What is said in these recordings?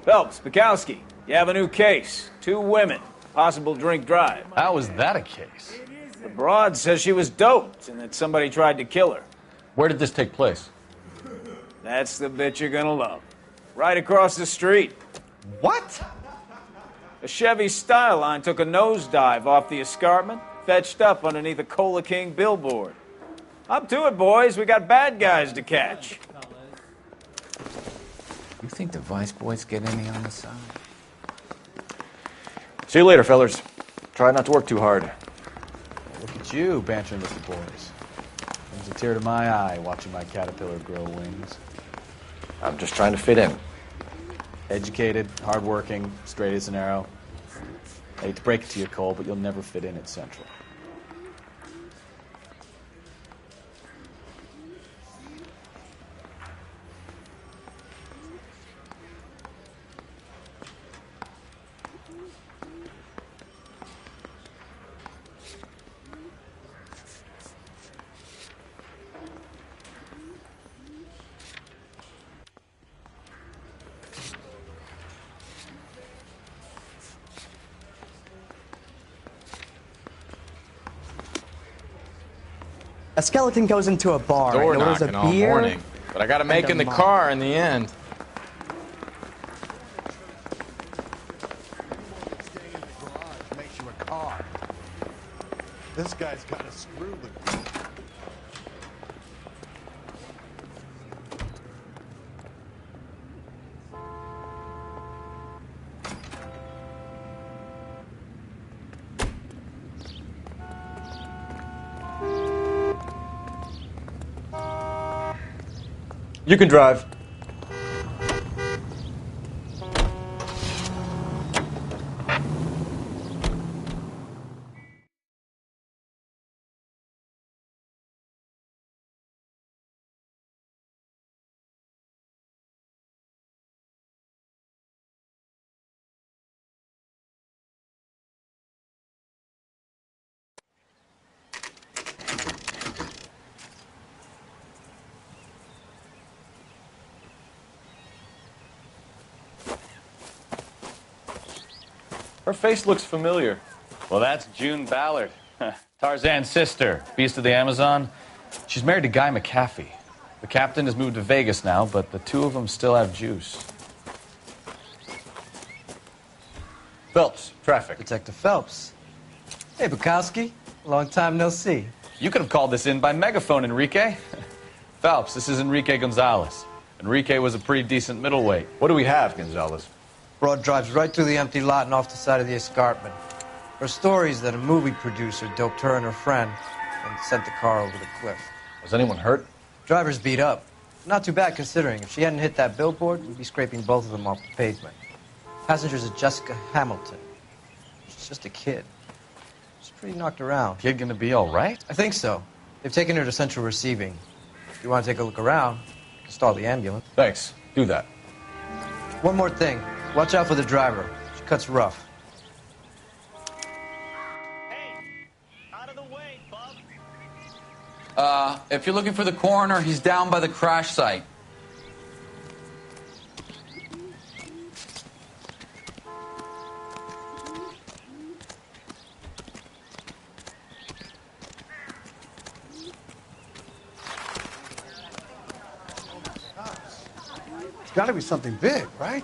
Phelps, Bukowski, you have a new case. 2 women, possible drink drive. How is that a case? The broad says she was doped and that somebody tried to kill her. Where did this take place? That's the bit you're gonna love. Right across the street. What? A Chevy Styline took a nosedive off the escarpment, fetched up underneath a Cola King billboard. Up to it, boys. We got bad guys to catch. You think the Vice boys get any on the side? See you later, fellers. Try not to work too hard. Look at you, bantering with the boys. Brings a tear to my eye watching my caterpillar grow wings. I'm just trying to fit in. Educated, hardworking, straight as an arrow. I hate to break it to you, Cole, but you'll never fit in at Central. A skeleton goes into a bar Door and orders a knocking all beer. morning, but I got to make in the car in the end. Staying in the garage makes you a car. This guy's got a screw loose. You can drive. Her face looks familiar. Well, that's June Ballard, Tarzan's sister, beast of the Amazon. She's married to Guy McAfee. The captain has moved to Vegas now, but the 2 of them still have juice. Phelps, traffic. Detective Phelps. Hey, Bukowski. Long time no see. You could have called this in by megaphone, Enrique. Phelps, this is Enrique Gonzalez. Enrique was a pretty decent middleweight. What do we have, Gonzalez? Broad drives right through the empty lot and off the side of the escarpment. Her story is that a movie producer doped her and her friend and sent the car over the cliff. Was anyone hurt? Driver's beat up. Not too bad considering. If she hadn't hit that billboard, we'd be scraping both of them off the pavement. Passenger's a Jessica Hamilton. She's just a kid. She's pretty knocked around. Kid gonna be all right? I think so. They've taken her to central receiving. If you want to take a look around, you can stall the ambulance. Thanks. Do that. One more thing. Watch out for the driver. She cuts rough. Hey, out of the way, bub. If you're looking for the coroner, he's down by the crash site. It's got to be something big, right?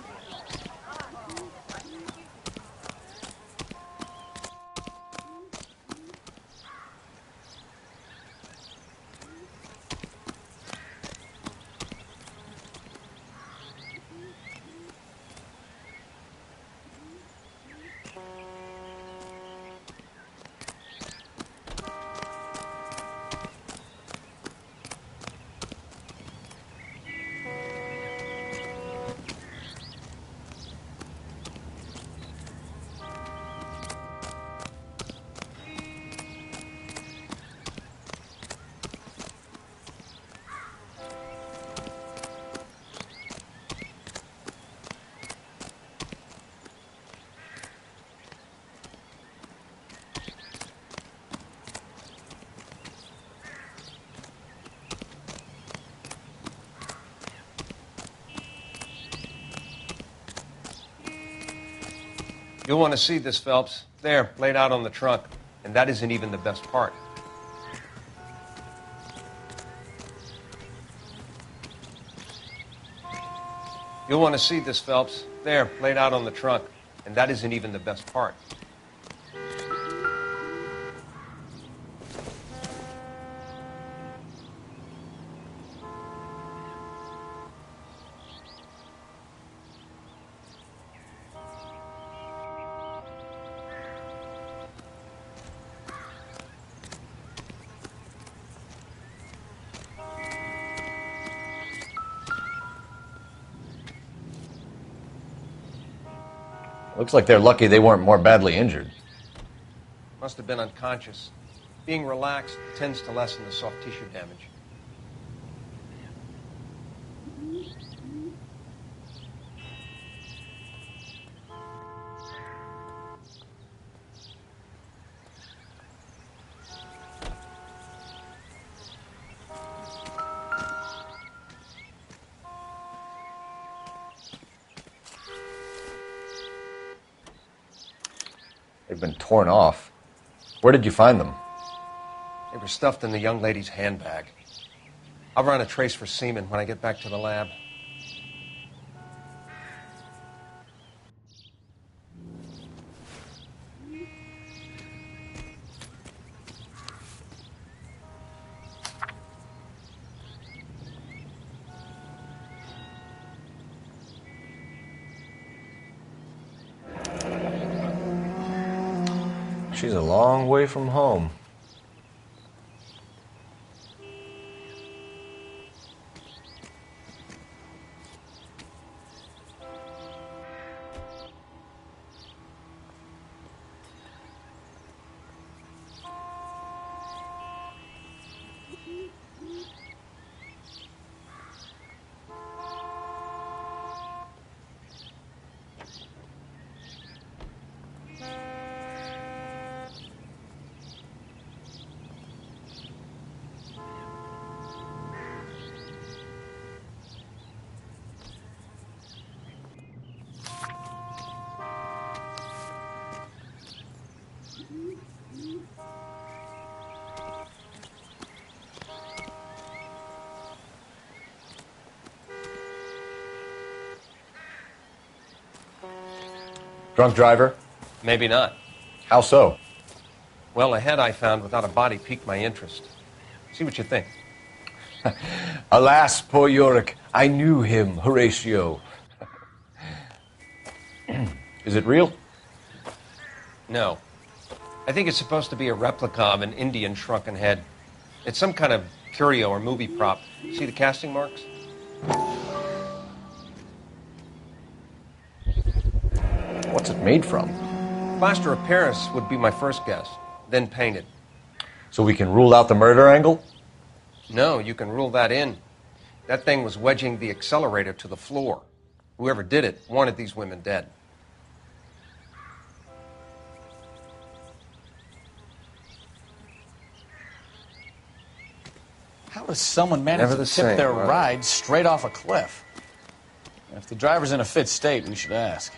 You'll want to see this, Phelps. There, laid out on the trunk. And that isn't even the best part. You'll want to see this, Phelps. There, laid out on the trunk. And that isn't even the best part. Looks like they're lucky they weren't more badly injured. Must have been unconscious. Being relaxed tends to lessen the soft tissue damage. They've been torn off. Where did you find them? They were stuffed in the young lady's handbag. I'll run a trace for semen when I get back to the lab. She's a long way from home. Drunk driver? Maybe not. How so? Well, a head I found without a body piqued my interest. See what you think. Alas, poor Yorick, I knew him, Horatio. Is it real? No. I think it's supposed to be a replica of an Indian shrunken head. It's some kind of curio or movie prop. See the casting marks? What's it made from? Plaster of Paris would be my first guess, then painted. So we can rule out the murder angle? No, you can rule that in. That thing was wedging the accelerator to the floor. Whoever did it wanted these women dead. How does someone manage Never to the tip same, their right? ride straight off a cliff? If the driver's in a fit state, we should ask.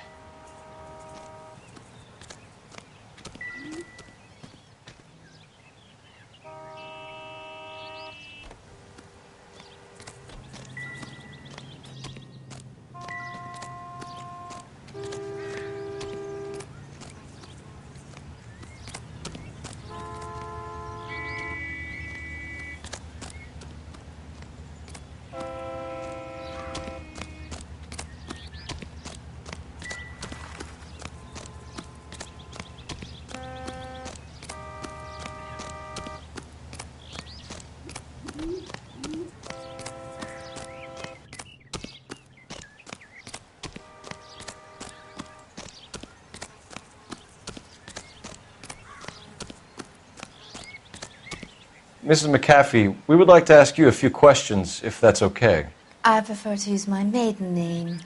Mrs. McAfee, we would like to ask you a few questions, if that's okay. I prefer to use my maiden name,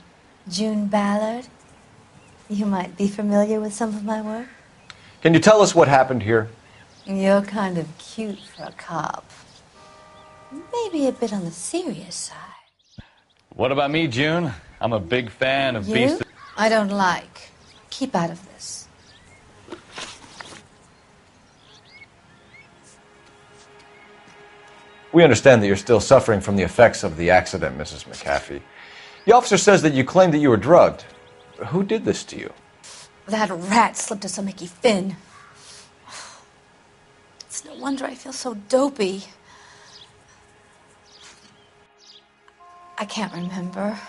June Ballard. You might be familiar with some of my work. Can you tell us what happened here? You're kind of cute for a cop. Maybe a bit on the serious side. What about me, June? I'm a big fan of You? Beast. I don't like keep out of this. We understand that you're still suffering from the effects of the accident, Mrs. McAfee. The officer says that you claimed that you were drugged. Who did this to you? That rat slipped us a Mickey Finn. It's no wonder I feel so dopey. I can't remember.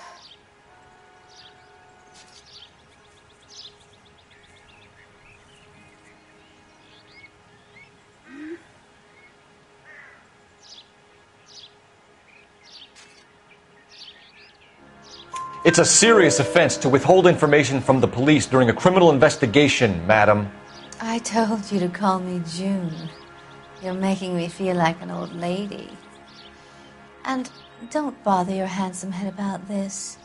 It's a serious offense to withhold information from the police during a criminal investigation, madam. I told you to call me June. You're making me feel like an old lady. And don't bother your handsome head about this.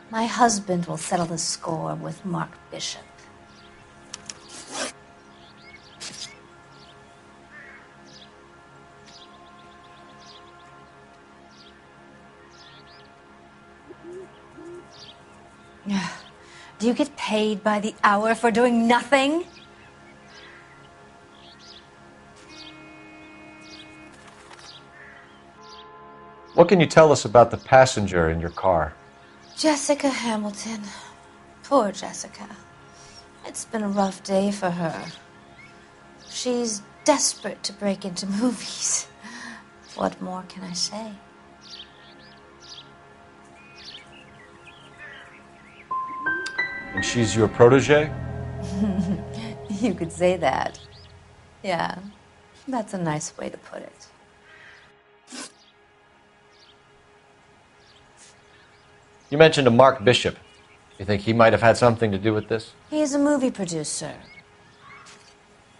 My husband will settle the score with Mark Bishop. Do you get paid by the hour for doing nothing? What can you tell us about the passenger in your car? Jessica Hamilton. Poor Jessica. It's been a rough day for her. She's desperate to break into movies. What more can I say? And she's your protege? You could say that. Yeah, that's a nice way to put it. You mentioned a Mark Bishop. You think he might have had something to do with this? He's a movie producer.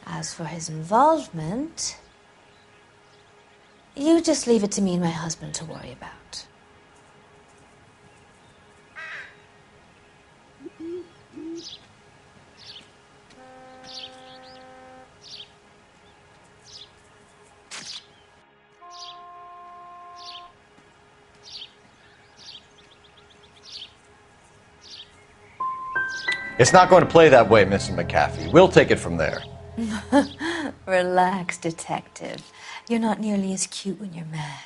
As for his involvement, you just leave it to me and my husband to worry about. It's not going to play that way, Mrs. McAfee. We'll take it from there. Relax, detective. You're not nearly as cute when you're mad.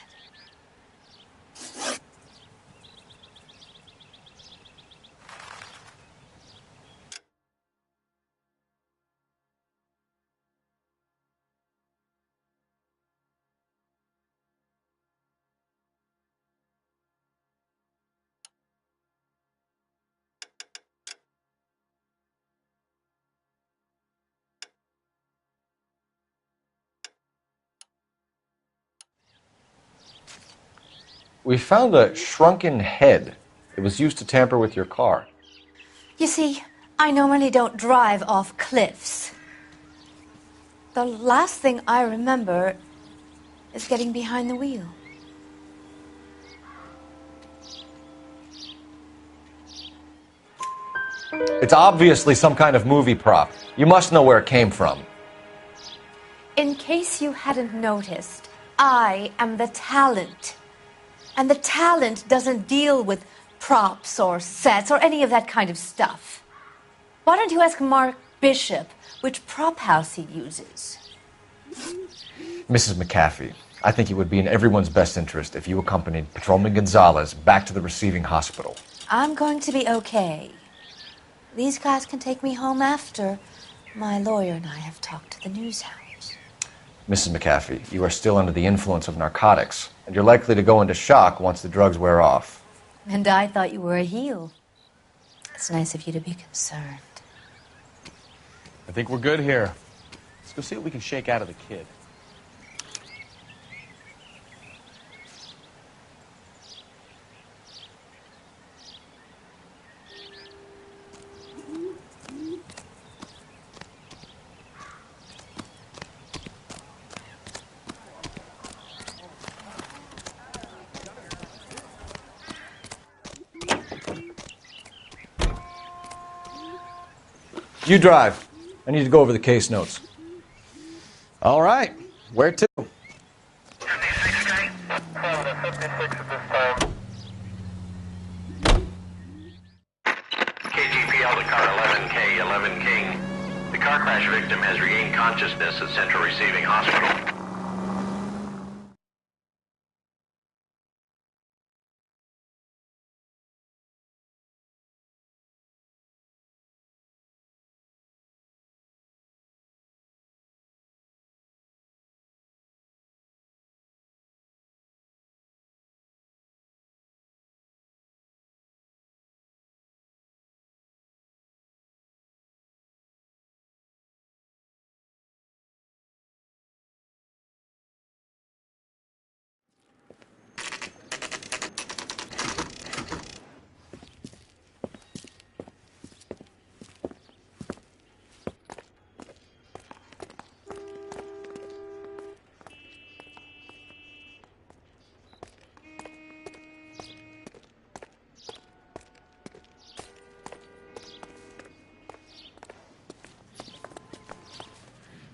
We found a shrunken head. It was used to tamper with your car. You see, I normally don't drive off cliffs. The last thing I remember is getting behind the wheel. It's obviously some kind of movie prop. You must know where it came from. In case you hadn't noticed, I am the talent. And the talent doesn't deal with props or sets or any of that kind of stuff. Why don't you ask Mark Bishop which prop house he uses? Mrs. McAfee, I think it would be in everyone's best interest if you accompanied Patrolman Gonzalez back to the receiving hospital. I'm going to be okay. These guys can take me home after my lawyer and I have talked to the news house. Mrs. McAfee, you are still under the influence of narcotics, and you're likely to go into shock once the drugs wear off. And I thought you were a heel. It's nice of you to be concerned. I think we're good here. Let's go see what we can shake out of the kid. You drive. I need to go over the case notes. All right. Where to? KGPL to car 11K, 11 victim has regained consciousness at Central Receiving Hospital.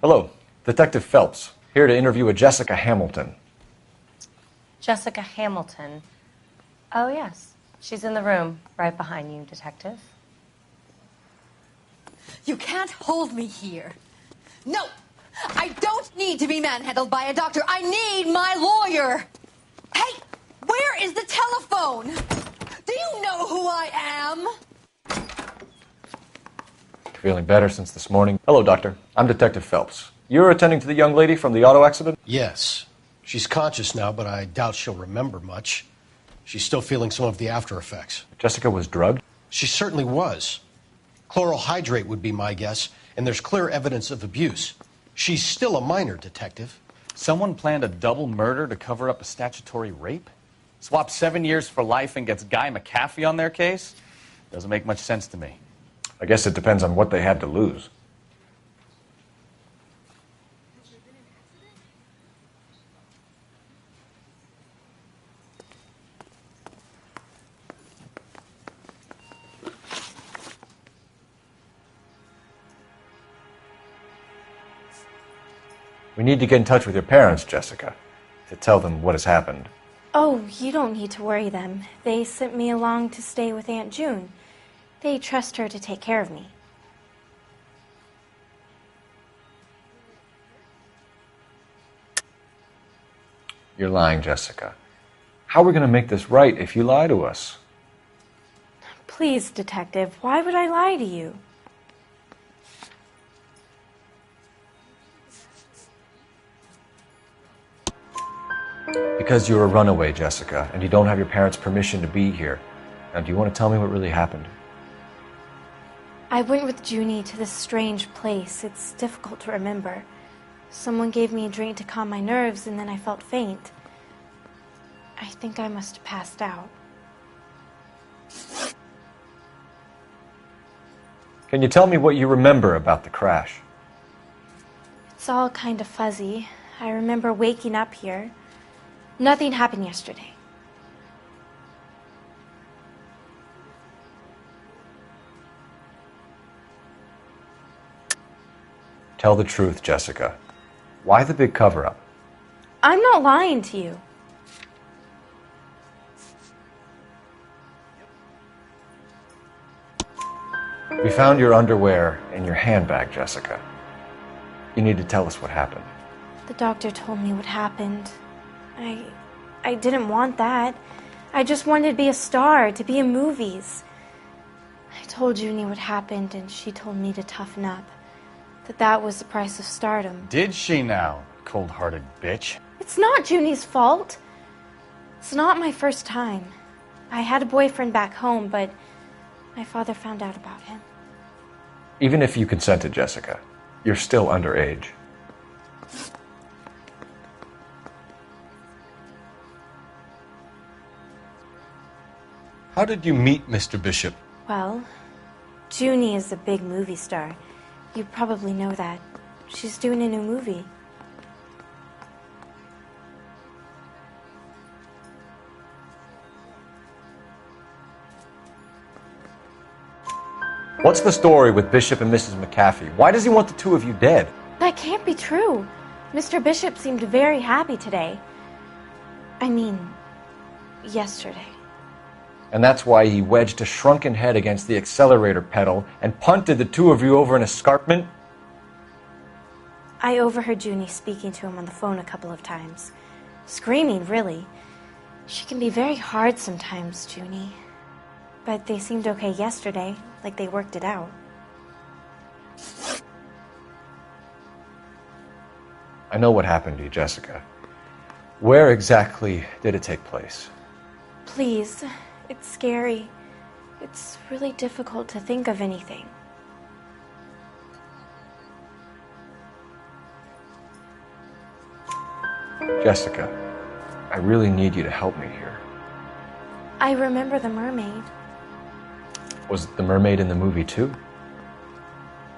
Hello, Detective Phelps, here to interview a Jessica Hamilton. Jessica Hamilton. Oh, yes. She's in the room right behind you, Detective. You can't hold me here. No! I don't need to be manhandled by a doctor. I need my lawyer! Hey! Where is the telephone? Do you know who I am? Feeling better since this morning? Hello, Doctor. I'm Detective Phelps. You're attending to the young lady from the auto accident? Yes. She's conscious now, but I doubt she'll remember much. She's still feeling some of the after effects. Jessica was drugged? She certainly was. Chloral hydrate would be my guess, and there's clear evidence of abuse. She's still a minor, Detective. Someone planned a double murder to cover up a statutory rape? Swap 7 years for life and gets Guy McAfee on their case? Doesn't make much sense to me. I guess it depends on what they had to lose. We need to get in touch with your parents, Jessica, to tell them what has happened. Oh, you don't need to worry them. They sent me along to stay with Aunt June. They trust her to take care of me. You're lying, Jessica. How are we going to make this right if you lie to us? Please, Detective, why would I lie to you? Because you're a runaway, Jessica, and you don't have your parents' permission to be here. Now, do you want to tell me what really happened? I went with Junie to this strange place. It's difficult to remember. Someone gave me a drink to calm my nerves, and then I felt faint. I think I must have passed out. Can you tell me what you remember about the crash? It's all kind of fuzzy. I remember waking up here. Nothing happened yesterday. Tell the truth, Jessica. Why the big cover-up? I'm not lying to you. We found your underwear in your handbag, Jessica. You need to tell us what happened. The doctor told me what happened. I didn't want that. I just wanted to be a star, to be in movies. I told Junie what happened, and she told me to toughen up. That was the price of stardom. Did she now, cold-hearted bitch? It's not Junie's fault. It's not my first time. I had a boyfriend back home, but my father found out about him. Even if you consented, Jessica, you're still underage. How did you meet Mr. Bishop? Well, Junie is a big movie star. You probably know that. She's doing a new movie. What's the story with Bishop and Mrs. McAfee? Why does he want the two of you dead? That can't be true. Mr. Bishop seemed very happy today. I mean, yesterday. And that's why he wedged a shrunken head against the accelerator pedal and punted the two of you over an escarpment? I overheard Junie speaking to him on the phone a couple of times. Screaming, really. She can be very hard sometimes, Junie. But they seemed okay yesterday, like they worked it out. I know what happened to you, Jessica. Where exactly did it take place? Please, it's scary. It's really difficult to think of anything. Jessica, I really need you to help me here. I remember the mermaid. Was the mermaid in the movie too?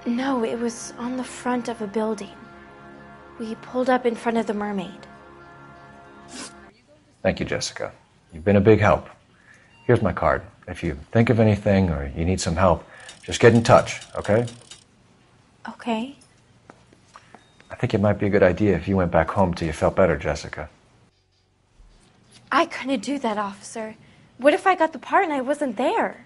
No, it was on the front of a building. We pulled up in front of the mermaid. Thank you, Jessica. You've been a big help. Here's my card. If you think of anything or you need some help, just get in touch, okay? Okay. I think it might be a good idea if you went back home till you felt better, Jessica. I couldn't do that, officer. What if I got the part and I wasn't there?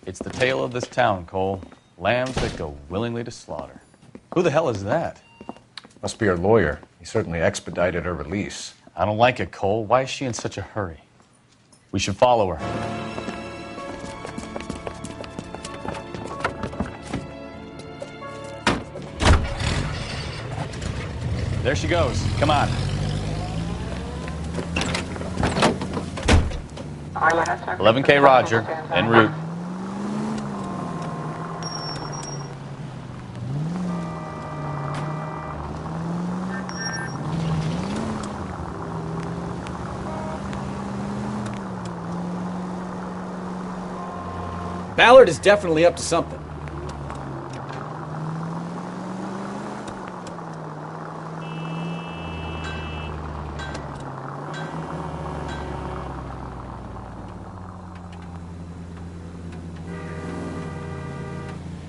It's the tale of this town, Cole. Lambs that go willingly to slaughter. Who the hell is that? Must be her lawyer. He certainly expedited her release. I don't like it, Cole. Why is she in such a hurry? We should follow her. There she goes. Come on. 11K Roger, en route. Ballard is definitely up to something.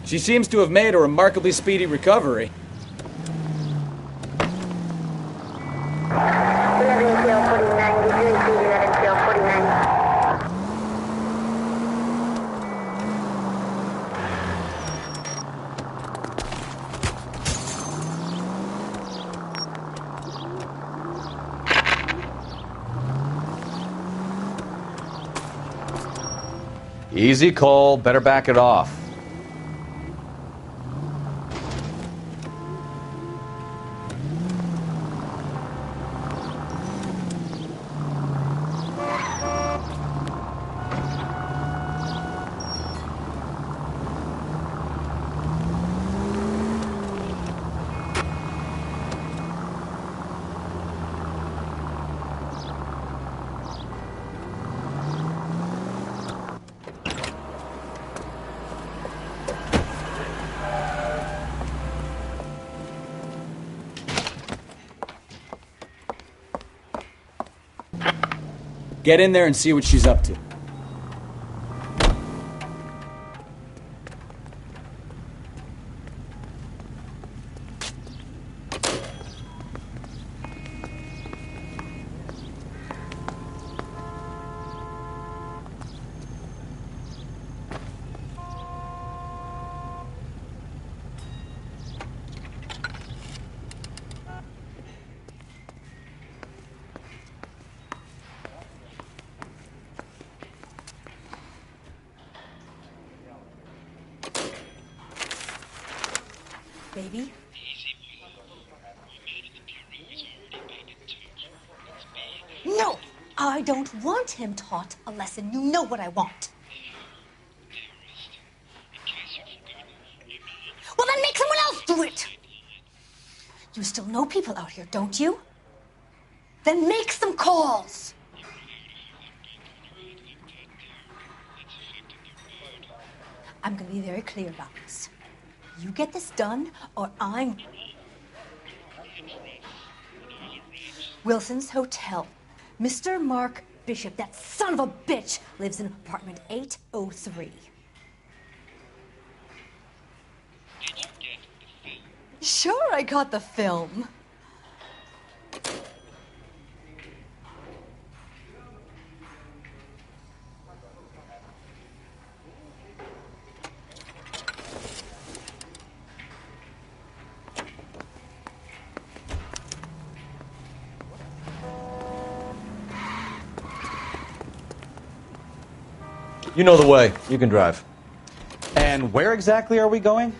She seems to have made a remarkably speedy recovery. Easy, Cole. Better back it off. Get in there and see what she's up to. Baby? No! I don't want him taught a lesson. You know what I want. Well, then make someone else do it! You still know people out here, don't you? Then make some calls! I'm gonna be very clear about this. You get this done, or I'm... Wilson's Hotel. Mr. Mark Bishop, that son of a bitch, lives in apartment 803. Sure, I got the film. You know the way. You can drive. And where exactly are we going?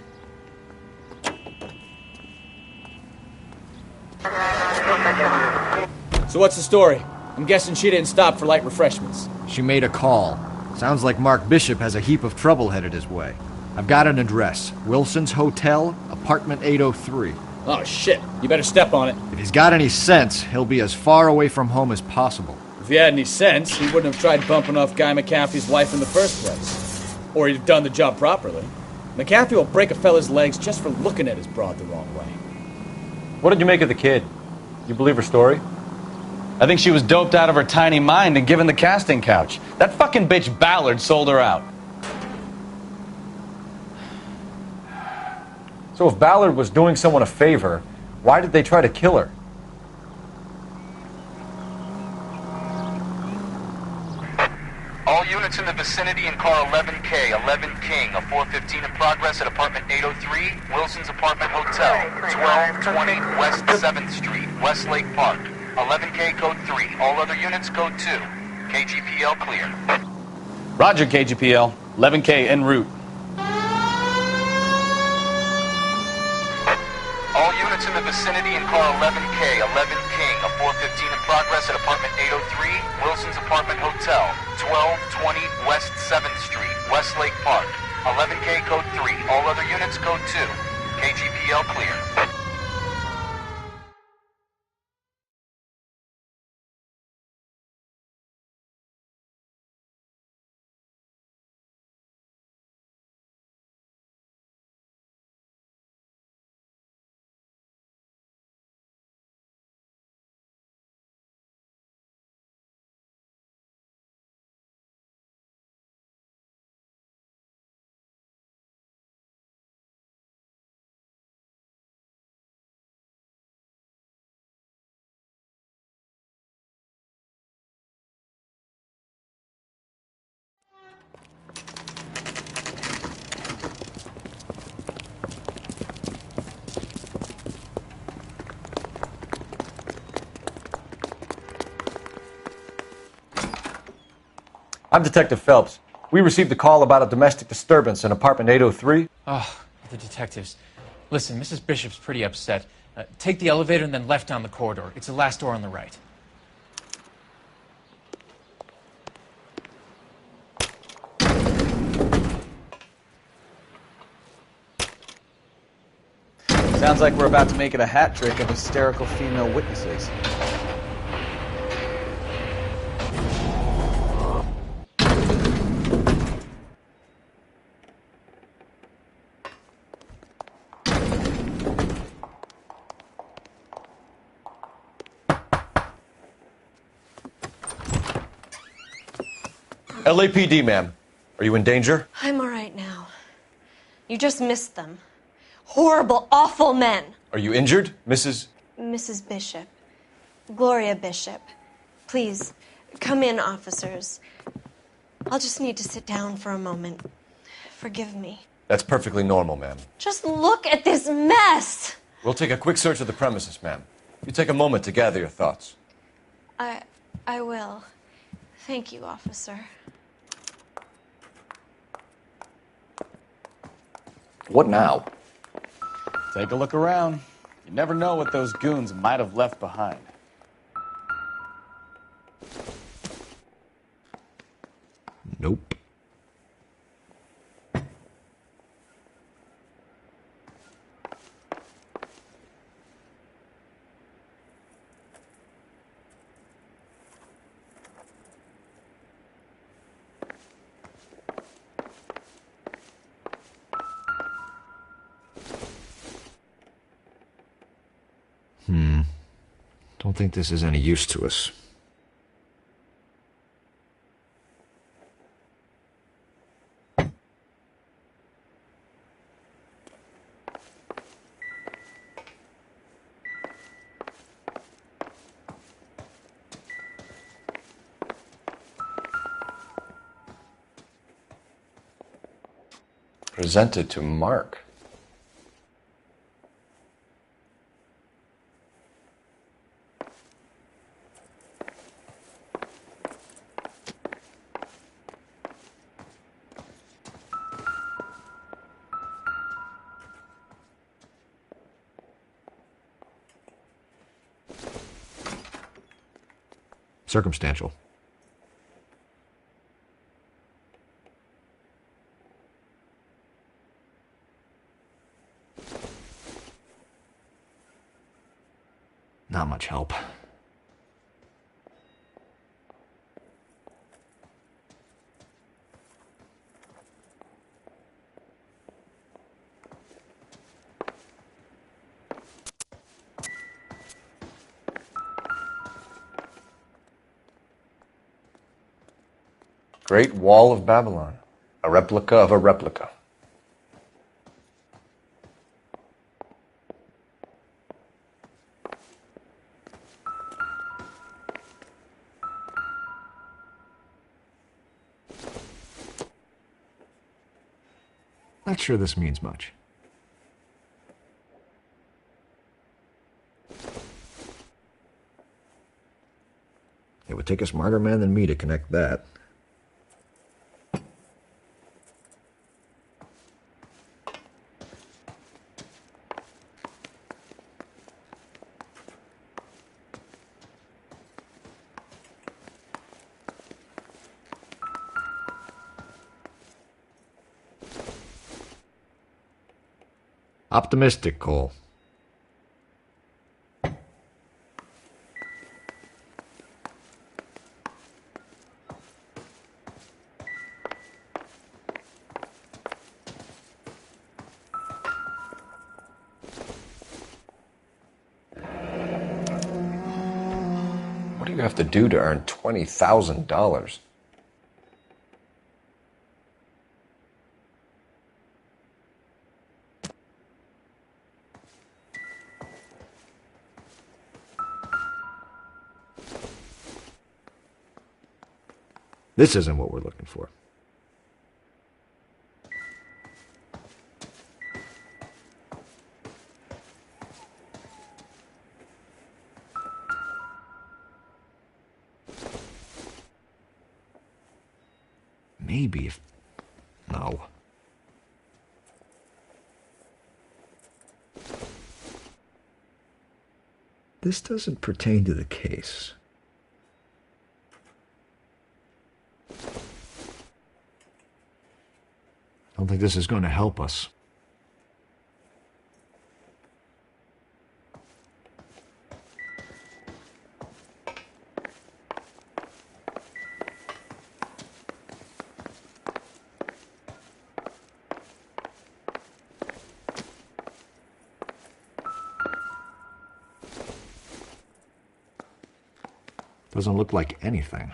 So what's the story? I'm guessing she didn't stop for light refreshments. She made a call. Sounds like Mark Bishop has a heap of trouble headed his way. I've got an address. Wilson's Hotel, apartment 803. Oh, shit. You better step on it. If he's got any sense, he'll be as far away from home as possible. If he had any sense, he wouldn't have tried bumping off Guy McAfee's wife in the first place. Or he'd have done the job properly. McAfee will break a fella's legs just for looking at his broad the wrong way. What did you make of the kid? You believe her story? I think she was doped out of her tiny mind and given the casting couch. That fucking bitch Ballard sold her out. So if Ballard was doing someone a favor, why did they try to kill her? All units in the vicinity in car 11K, 11 King, a 415 in progress at apartment 803, Wilson's Apartment Hotel, 1220 West 7th Street, Westlake Park. 11K code 3. All other units code 2. KGPL clear. Roger, KGPL. 11K en route. All units in the vicinity in car 11K, 11 King, a 415 in progress at apartment 803, Wilson's Apartment Hotel, 1220 West 7th Street, Westlake Park. 11K code 3. All other units code 2. KGPL clear. I'm Detective Phelps. We received a call about a domestic disturbance in apartment 803. Oh, the detectives. Listen, Mrs. Bishop's pretty upset. Take the elevator and then left down the corridor. It's the last door on the right. Sounds like we're about to make it a hat trick of hysterical female witnesses. LAPD, ma'am. Are you in danger? I'm all right now. You just missed them. Horrible, awful men. Are you injured, Mrs.? Mrs. Bishop. Gloria Bishop. Please, come in, officers. I'll just need to sit down for a moment. Forgive me. That's perfectly normal, ma'am. Just look at this mess! We'll take a quick search of the premises, ma'am. You take a moment to gather your thoughts. I will. Thank you, officer. What now? Take a look around. You never know what those goons might have left behind. Nope. Don't think this is any use to us. Presented to Mark. Circumstantial. Not much help. Great Wall of Babylon. A replica of a replica. Not sure this means much. It would take a smarter man than me to connect that. Optimistic, Cole. What do you have to do to earn $20,000? This isn't what we're looking for. Maybe if... No. This doesn't pertain to the case. I don't think this is going to help us. Doesn't look like anything.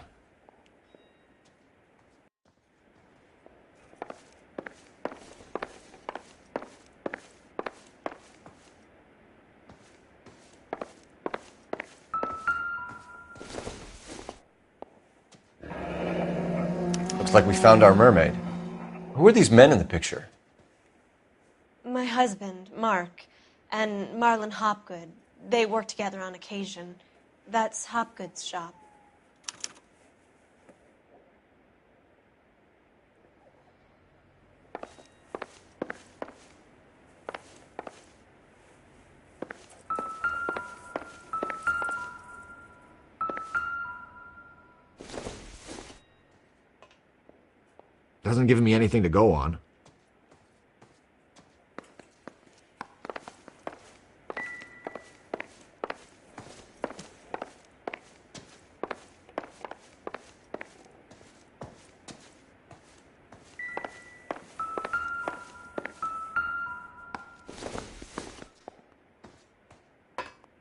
Looks like we found our mermaid. Who are these men in the picture? My husband, Mark, and Marlon Hopgood. They work together on occasion. That's Hopgood's shop. Doesn't give me anything to go on.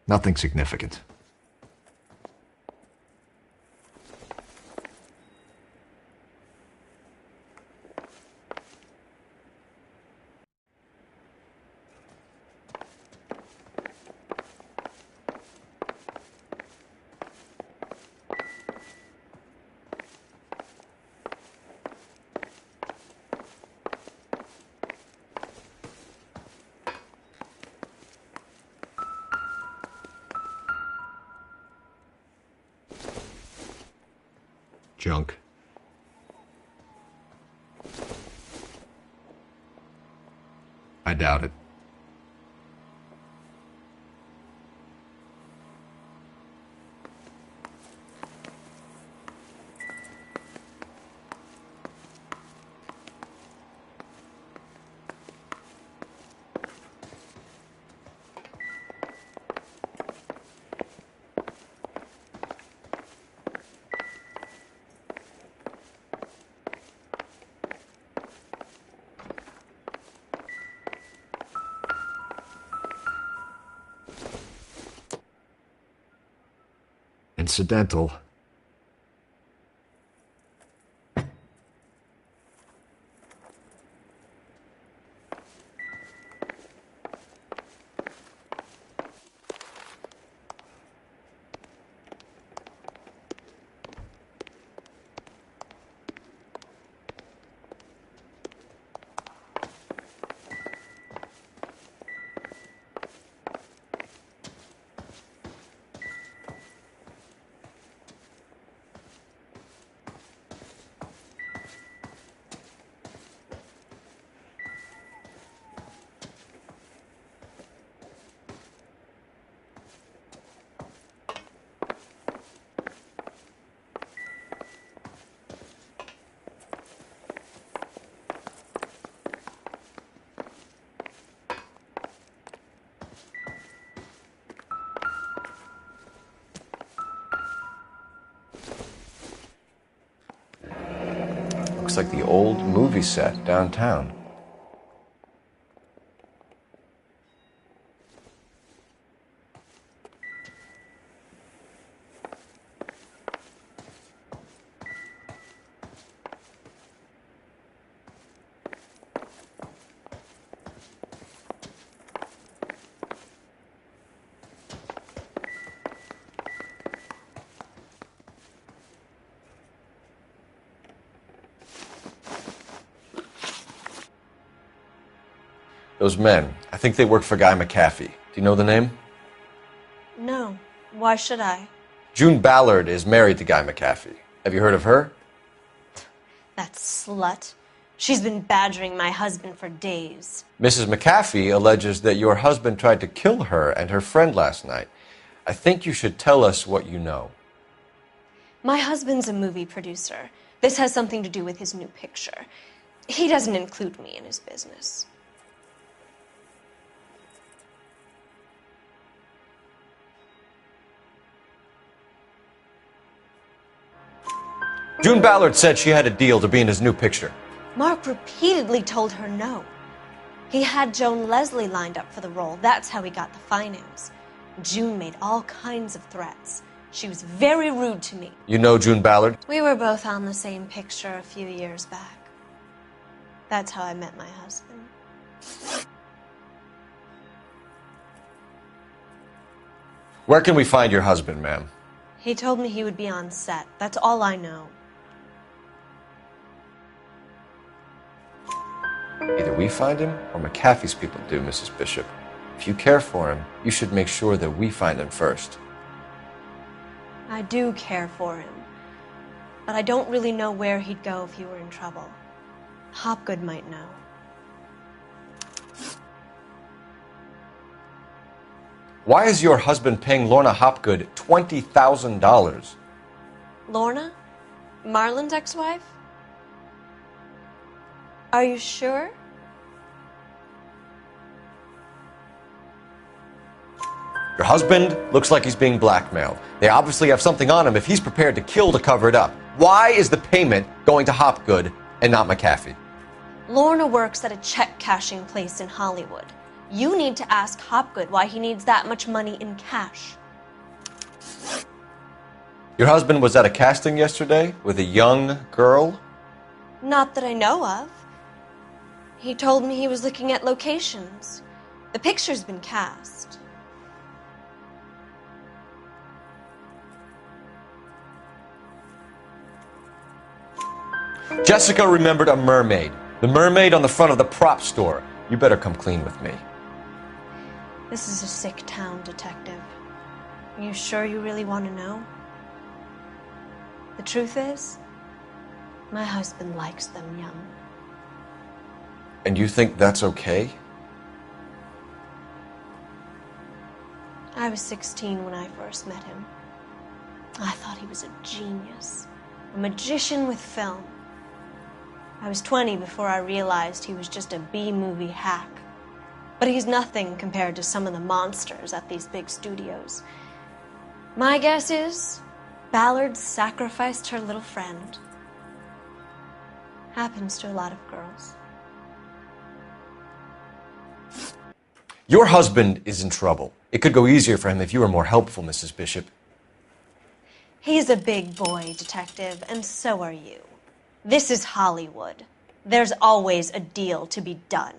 Nothing significant. junk. I doubt it. Incidental. Looks like the old movie set downtown. Those men, I think they work for Guy McAfee. Do you know the name? No. Why should I? June Ballard is married to Guy McAfee. Have you heard of her? That slut. She's been badgering my husband for days. Mrs. McAfee alleges that your husband tried to kill her and her friend last night. I think you should tell us what you know. My husband's a movie producer. This has something to do with his new picture. He doesn't include me in his business. June Ballard said she had a deal to be in his new picture. Mark repeatedly told her no. He had Joan Leslie lined up for the role. That's how he got the finance. June made all kinds of threats. She was very rude to me. You know June Ballard? We were both on the same picture a few years back. That's how I met my husband. Where can we find your husband, ma'am? He told me he would be on set. That's all I know. Either we find him or McAfee's people do, Mrs. Bishop. If you care for him, you should make sure that we find him first. I do care for him. But I don't really know where he'd go if he were in trouble. Hopgood might know. Why is your husband paying Lorna Hopgood $20,000? Lorna? Marlon's ex-wife? Are you sure? Your husband looks like he's being blackmailed. They obviously have something on him if he's prepared to kill to cover it up. Why is the payment going to Hopgood and not McAfee? Lorna works at a check-cashing place in Hollywood. You need to ask Hopgood why he needs that much money in cash. Your husband was at a casting yesterday with a young girl? Not that I know of. He told me he was looking at locations. The picture's been cast. Jessica remembered a mermaid. The mermaid on the front of the prop store. You better come clean with me. This is a sick town, Detective. Are you sure you really want to know? The truth is, My husband likes them young. And you think that's okay? I was 16 when I first met him. I thought he was a genius, a magician with film. I was 20 before I realized he was just a B-movie hack. But he's nothing compared to some of the monsters at these big studios. My guess is Ballard sacrificed her little friend. Happens to a lot of girls. Your husband is in trouble. It could go easier for him if you were more helpful, Mrs. Bishop. He's a big boy, Detective, and so are you. This is Hollywood. There's always a deal to be done.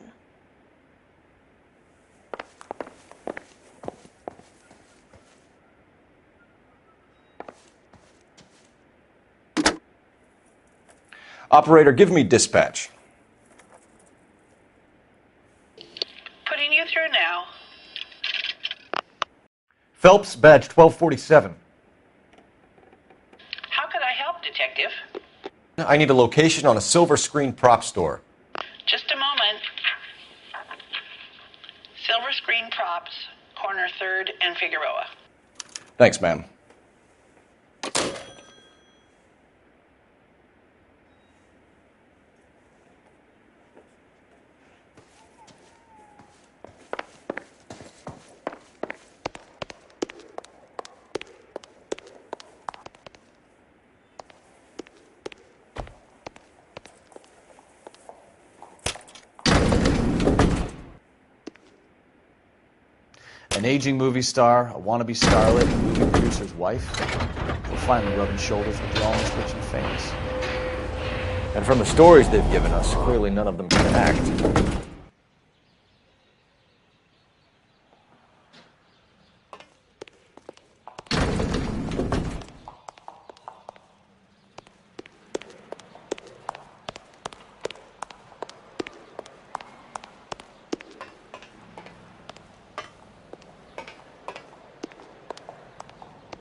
Operator, give me dispatch. Putting you through now. Phelps, badge 1247. How could I help, Detective? I need a location on a silver screen prop store. Just a moment. Silver Screen Props, corner 3rd and Figueroa. Thanks, ma'am. An aging movie star, a wannabe starlet, a movie producer's wife. We're finally rubbing shoulders with the almost rich and famous. And from the stories they've given us, clearly none of them can act.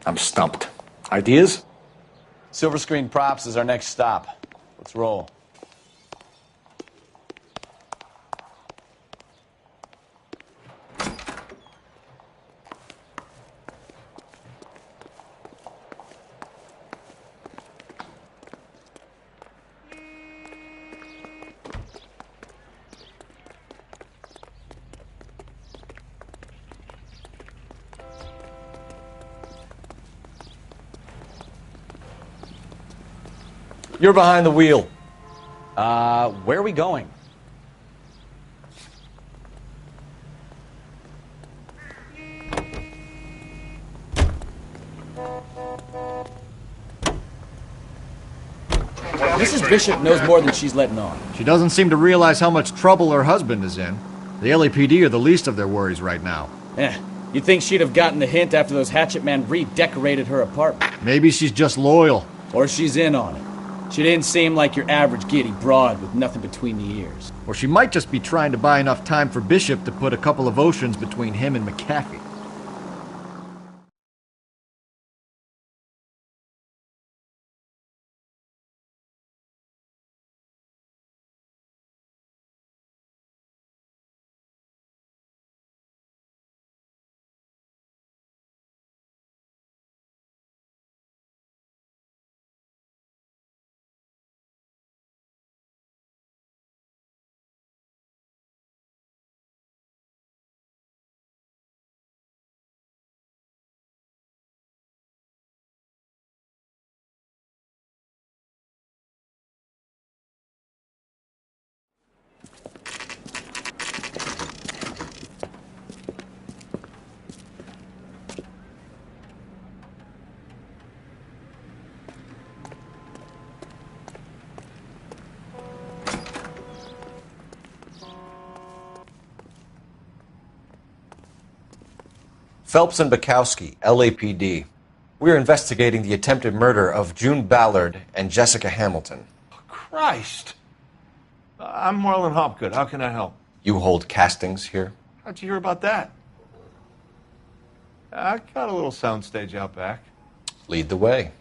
I'm stumped. Ideas? Silver Screen Props is our next stop. Let's roll. You're behind the wheel. Where are we going? Mrs. Bishop knows more than she's letting on. She doesn't seem to realize how much trouble her husband is in. The LAPD are the least of their worries right now. You'd think she'd have gotten the hint after those hatchet men redecorated her apartment. Maybe she's just loyal. Or she's in on it. She didn't seem like your average giddy broad with nothing between the ears. Or she might just be trying to buy enough time for Bishop to put a couple of oceans between him and McAfee. Phelps and Bukowski, LAPD. We're investigating the attempted murder of June Ballard and Jessica Hamilton. Christ! I'm Marlon Hopgood. How can I help? You hold castings here? How'd you hear about that? I got a little soundstage out back. Lead the way.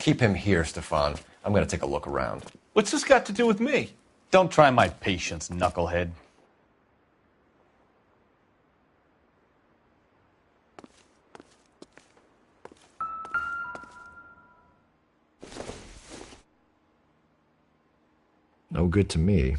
Keep him here, Stefan. I'm going to take a look around. What's this got to do with me? Don't try my patience, knucklehead. No good to me.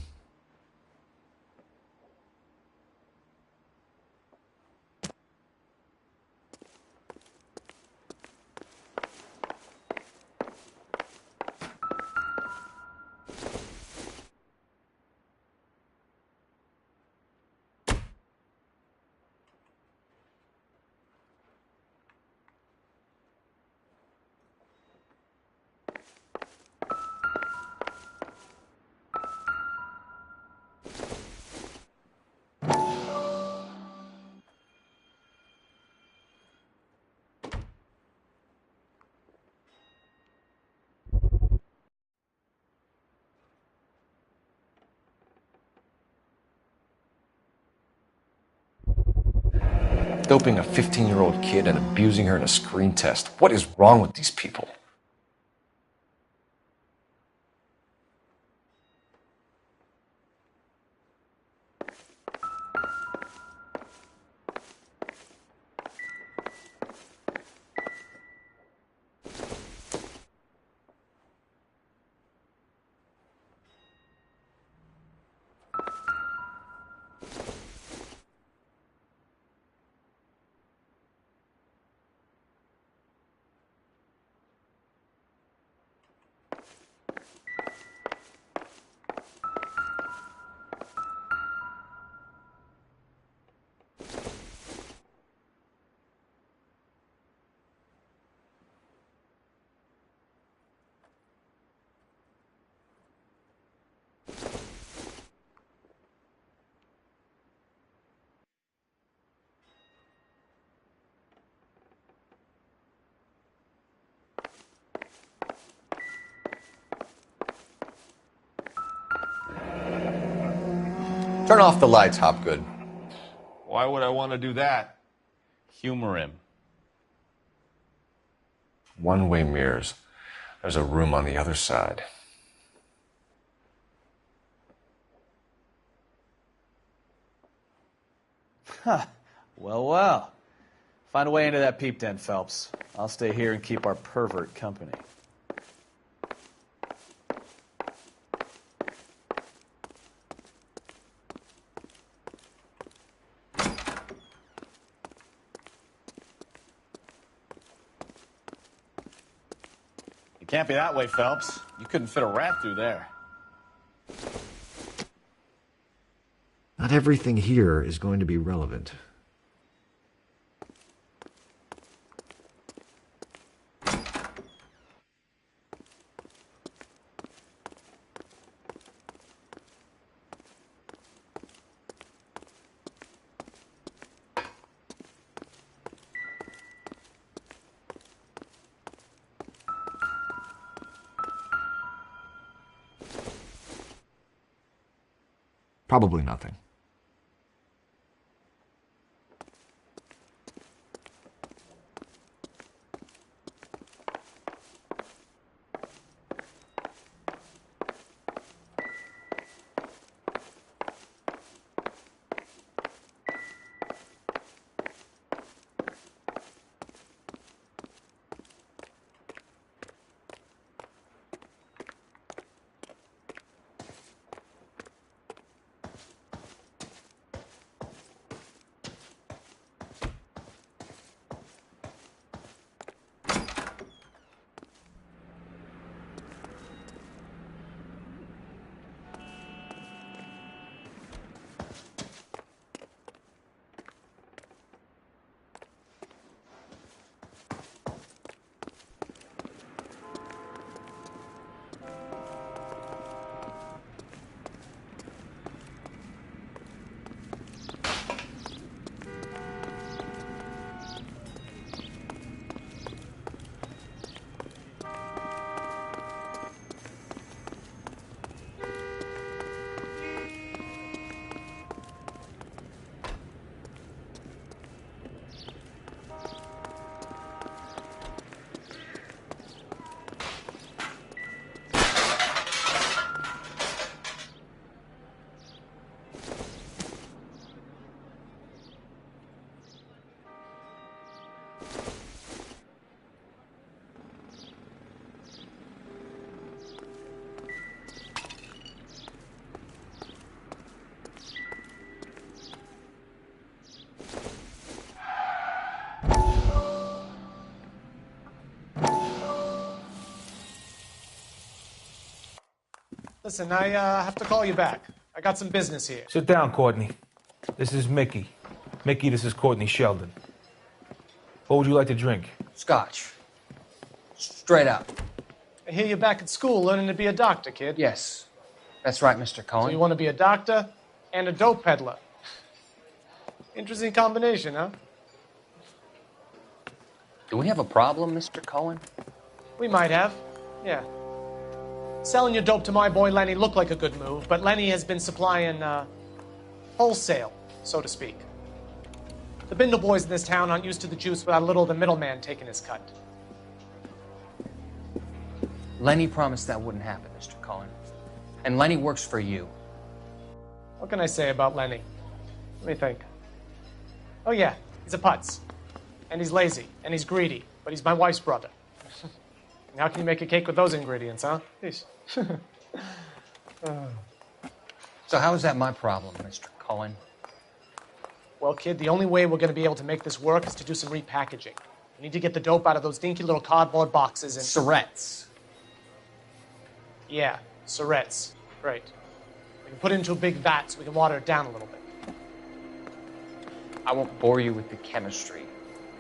Doping a 15-year-old kid and abusing her in a screen test. What is wrong with these people? Turn off the lights, Hopgood. Why would I want to do that? Humor him. One-way mirrors. There's a room on the other side. Huh. Well. Find a way into that peep den, Phelps. I'll stay here and keep our pervert company. It can't be that way, Phelps. You couldn't fit a rat through there. Not everything here is going to be relevant. Probably nothing. Listen, I have to call you back. I got some business here. Sit down, Courtney. This is Mickey. Mickey, this is Courtney Sheldon. What would you like to drink? Scotch. Straight up. I hear you're back at school learning to be a doctor, kid. Yes. That's right, Mr. Cohen. So you want to be a doctor and a dope peddler. Interesting combination, huh? Do we have a problem, Mr. Cohen? We might have, yeah. Selling your dope to my boy Lenny looked like a good move, but Lenny has been supplying, wholesale, so to speak. The Bindle boys in this town aren't used to the juice without a little of the middleman taking his cut. Lenny promised that wouldn't happen, Mr. Cohen. And Lenny works for you. What can I say about Lenny? Let me think. Oh yeah, he's a putz. And he's lazy, and he's greedy, but he's my wife's brother. And how can you make a cake with those ingredients, huh? Jeez. So how is that my problem, Mr. Cohen? Well, kid, the only way we're going to be able to make this work is to do some repackaging. We need to get the dope out of those dinky little cardboard boxes and... Surrettes. Yeah, surrettes. Great. We can put it into a big vat so we can water it down a little bit. I won't bore you with the chemistry,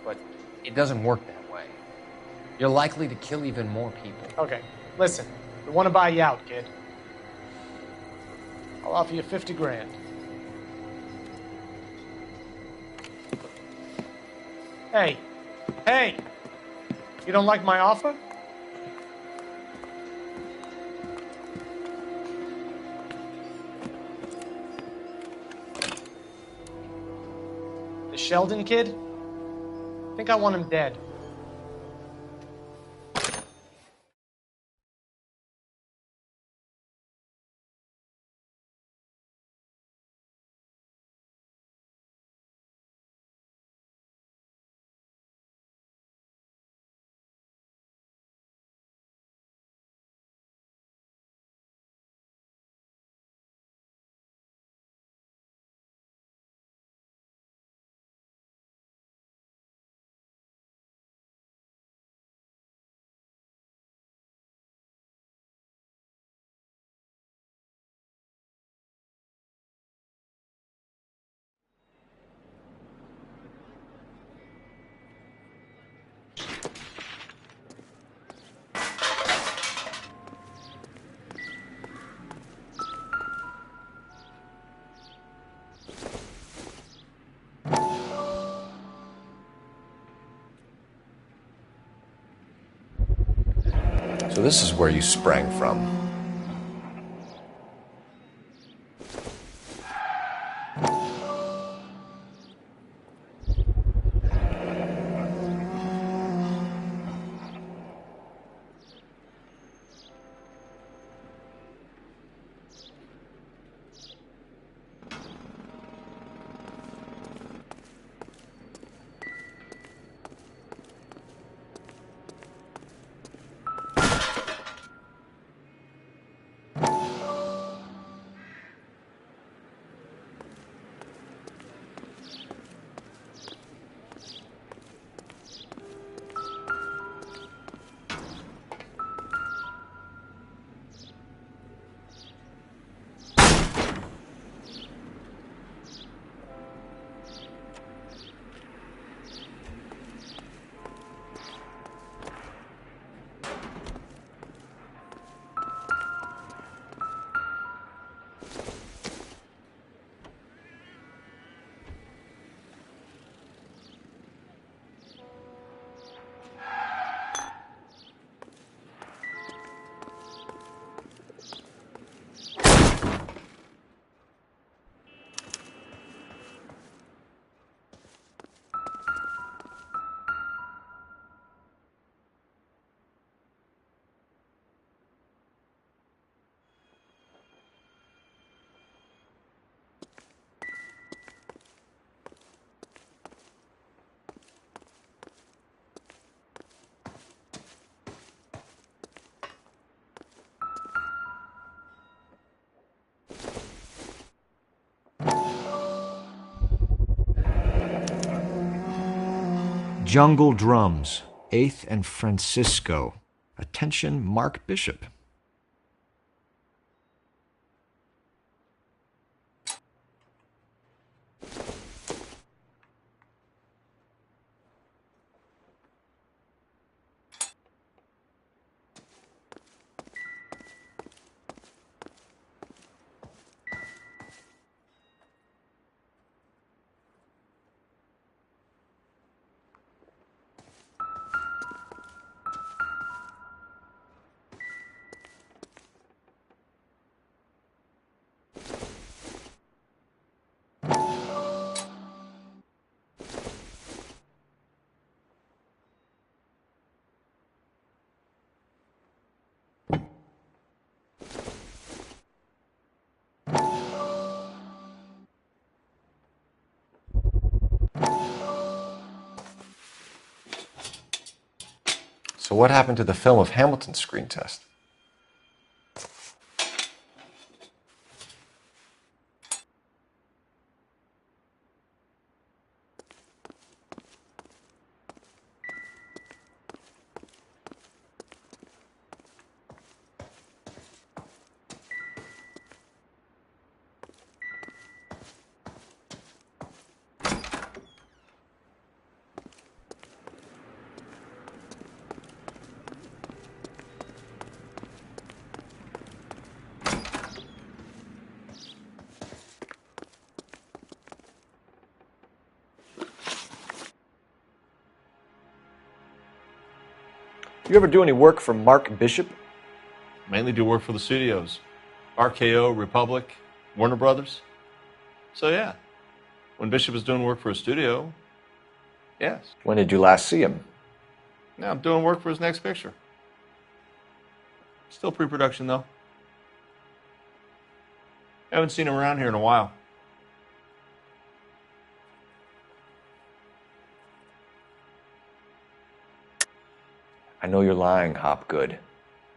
but it doesn't work that way. You're likely to kill even more people. Okay, listen. We want to buy you out, kid. I'll offer you 50 grand. Hey. Hey! You don't like my offer? The Sheldon kid? I think I want him dead. So this is where you sprang from. Jungle Drums, 8th and Francisco. Attention, Mark Bishop. So what happened to the film of Hamilton's screen test? You ever do any work for Mark Bishop? Mainly do work for the studios. RKO, Republic, Warner Brothers. So yeah, when Bishop was doing work for a studio, yes. When did you last see him? Now I'm doing work for his next picture. Still pre-production though. Haven't seen him around here in a while. I know you're lying, Hopgood.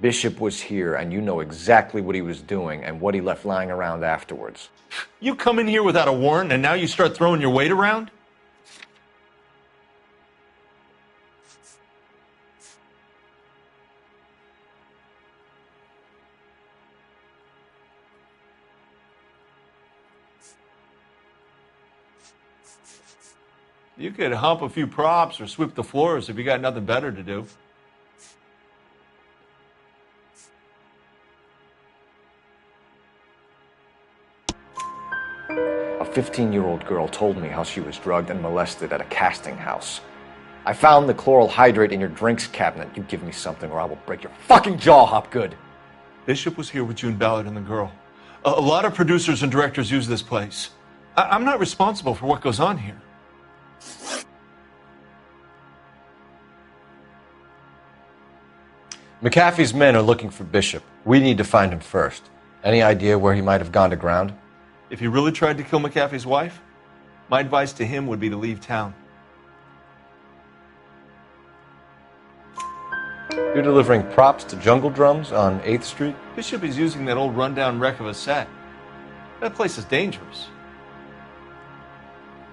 Bishop was here, and you know exactly what he was doing and what he left lying around afterwards. You come in here without a warrant, and now you start throwing your weight around? You could hump a few props or sweep the floors if you got nothing better to do. A 15-year-old girl told me how she was drugged and molested at a casting house. I found the chloral hydrate in your drinks cabinet. You give me something or I will break your fucking jaw, Hopgood. Bishop was here with June Ballard and the girl. A lot of producers and directors use this place. I'm not responsible for what goes on here. McAfee's men are looking for Bishop. We need to find him first. Any idea where he might have gone to ground? If he really tried to kill McAfee's wife, my advice to him would be to leave town. You're delivering props to Jungle Drums on 8th Street? Bishop is using that old rundown wreck of a set. That place is dangerous.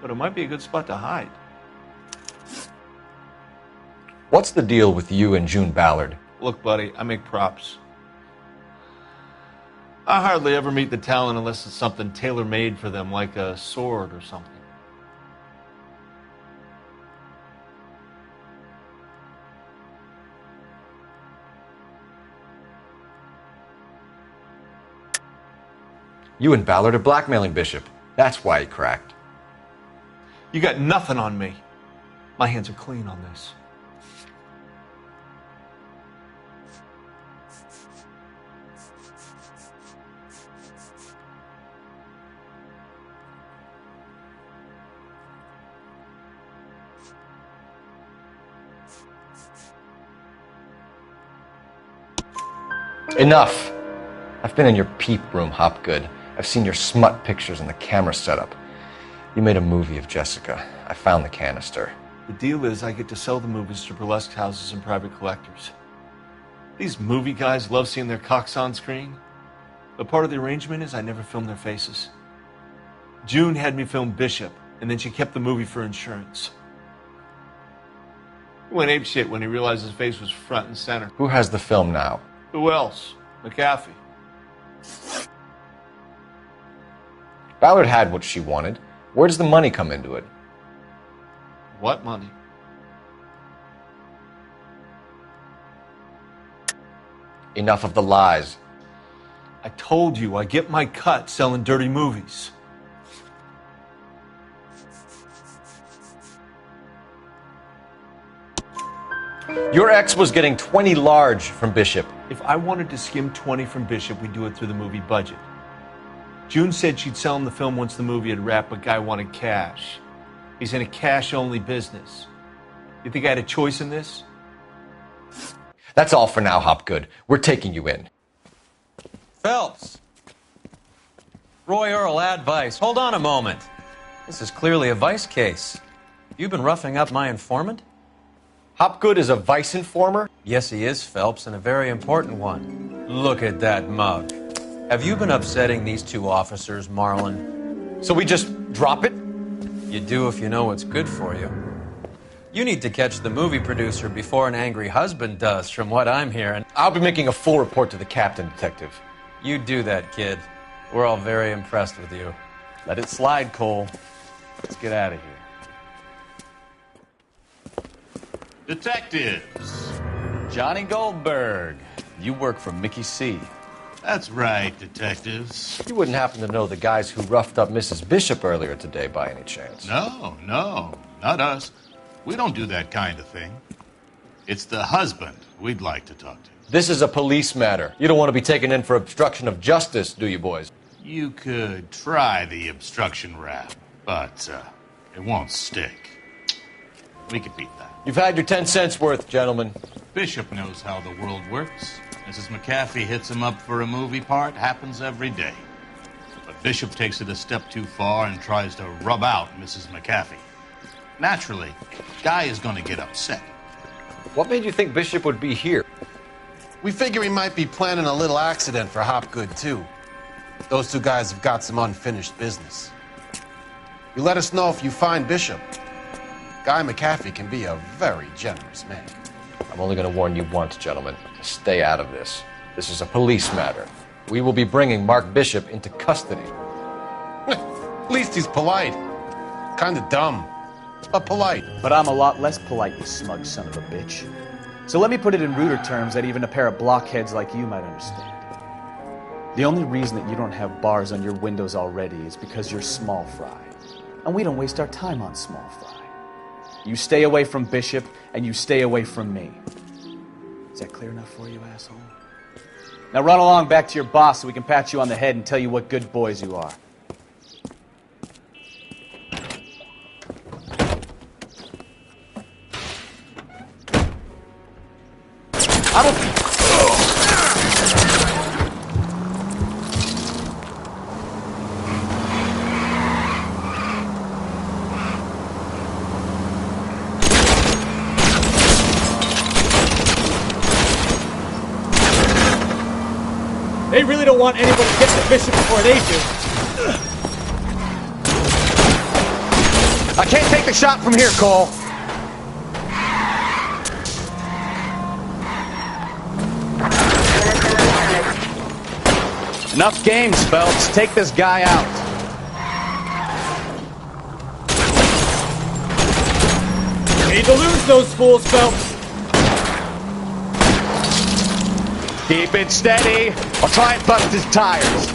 But it might be a good spot to hide. What's the deal with you and June Ballard? Look, buddy, I make props. I hardly ever meet the talent unless it's something tailor-made for them, like a sword or something. You and Ballard are blackmailing Bishop. That's why he cracked. You got nothing on me. My hands are clean on this. Enough! I've been in your peep room, Hopgood. I've seen your smut pictures and the camera setup. You made a movie of Jessica. I found the canister. The deal is I get to sell the movies to burlesque houses and private collectors. These movie guys love seeing their cocks on screen. But part of the arrangement is I never film their faces. June had me film Bishop, and then she kept the movie for insurance. He went apeshit when he realized his face was front and center. Who has the film now? Who else? McAfee. Ballard had what she wanted. Where does the money come into it? What money? Enough of the lies. I told you I get my cut selling dirty movies. Your ex was getting 20 large from Bishop. If I wanted to skim 20 from Bishop, we'd do it through the movie budget. June said she'd sell him the film once the movie had wrapped, but Guy wanted cash. He's in a cash-only business. You think I had a choice in this? That's all for now, Hopgood. We're taking you in. Phelps. Roy Earl, advice. Hold on a moment. This is clearly a vice case. You've been roughing up my informant? Hopgood is a vice informer? Yes, he is, Phelps, and a very important one. Look at that mug. Have you been upsetting these two officers, Marlon? So we just drop it? You do if you know what's good for you. You need to catch the movie producer before an angry husband does, from what I'm hearing. I'll be making a full report to the captain, Detective. You do that, kid. We're all very impressed with you. Let it slide, Cole. Let's get out of here. Detectives. Johnny Goldberg. You work for Mickey C. That's right, detectives. You wouldn't happen to know the guys who roughed up Mrs. Bishop earlier today by any chance? No, not us. We don't do that kind of thing. It's the husband we'd like to talk to. This is a police matter. You don't want to be taken in for obstruction of justice, do you, boys? You could try the obstruction rap, but it won't stick. We could beat that. You've had your 10 cents worth, gentlemen. Bishop knows how the world works. Mrs. McAfee hits him up for a movie part. Happens every day. But Bishop takes it a step too far and tries to rub out Mrs. McAfee. Naturally, Guy is going to get upset. What made you think Bishop would be here? We figure he might be planning a little accident for Hopgood, too. Those two guys have got some unfinished business. You let us know if you find Bishop. Guy McAfee can be a very generous man. I'm only going to warn you once, gentlemen. Stay out of this. This is a police matter. We will be bringing Mark Bishop into custody. At least he's polite. Kind of dumb, but polite. But I'm a lot less polite, you smug son of a bitch. So let me put it in ruder terms that even a pair of blockheads like you might understand. The only reason that you don't have bars on your windows already is because you're small fry. And we don't waste our time on small fry. You stay away from Bishop, and you stay away from me. Is that clear enough for you, asshole? Now run along back to your boss so we can pat you on the head and tell you what good boys you are. I don't... They really don't want anyone to get to Bishop before they do. I can't take the shot from here, Cole. Enough games, Phelps. Take this guy out. Need to lose those fools, Phelps. Keep it steady. I'll try and bust his tires.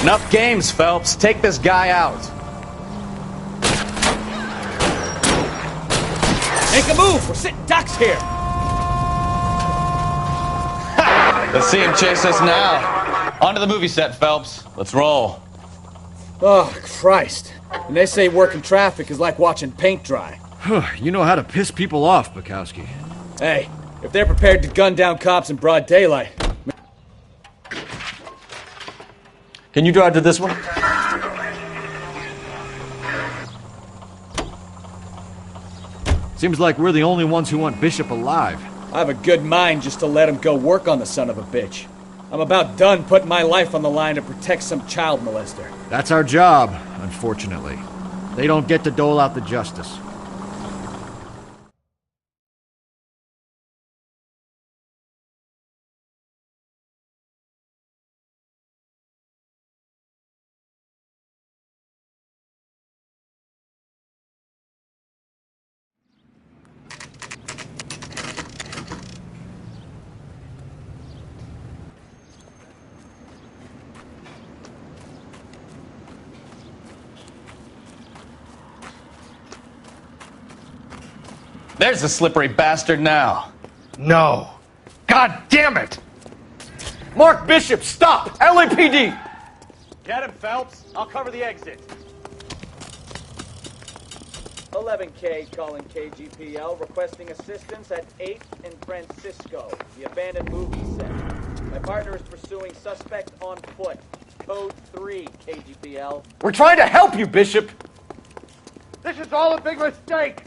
Enough games, Phelps. Take this guy out. Make a move. We're sitting ducks here. Let's see him chase us now. Onto the movie set, Phelps. Let's roll. Oh, Christ. And they say working traffic is like watching paint dry. You know how to piss people off, Bukowski. Hey, if they're prepared to gun down cops in broad daylight... Can you drive to this one? Seems like we're the only ones who want Bishop alive. I have a good mind just to let him go work on the son of a bitch. I'm about done putting my life on the line to protect some child molester. That's our job, unfortunately. They don't get to dole out the justice. There's the slippery bastard now. No. God damn it! Mark Bishop, stop! LAPD! Get him, Phelps. I'll cover the exit. 11K calling KGPL, requesting assistance at 8th and Francisco, the abandoned movie set. My partner is pursuing suspect on foot. Code 3, KGPL. We're trying to help you, Bishop! This is all a big mistake!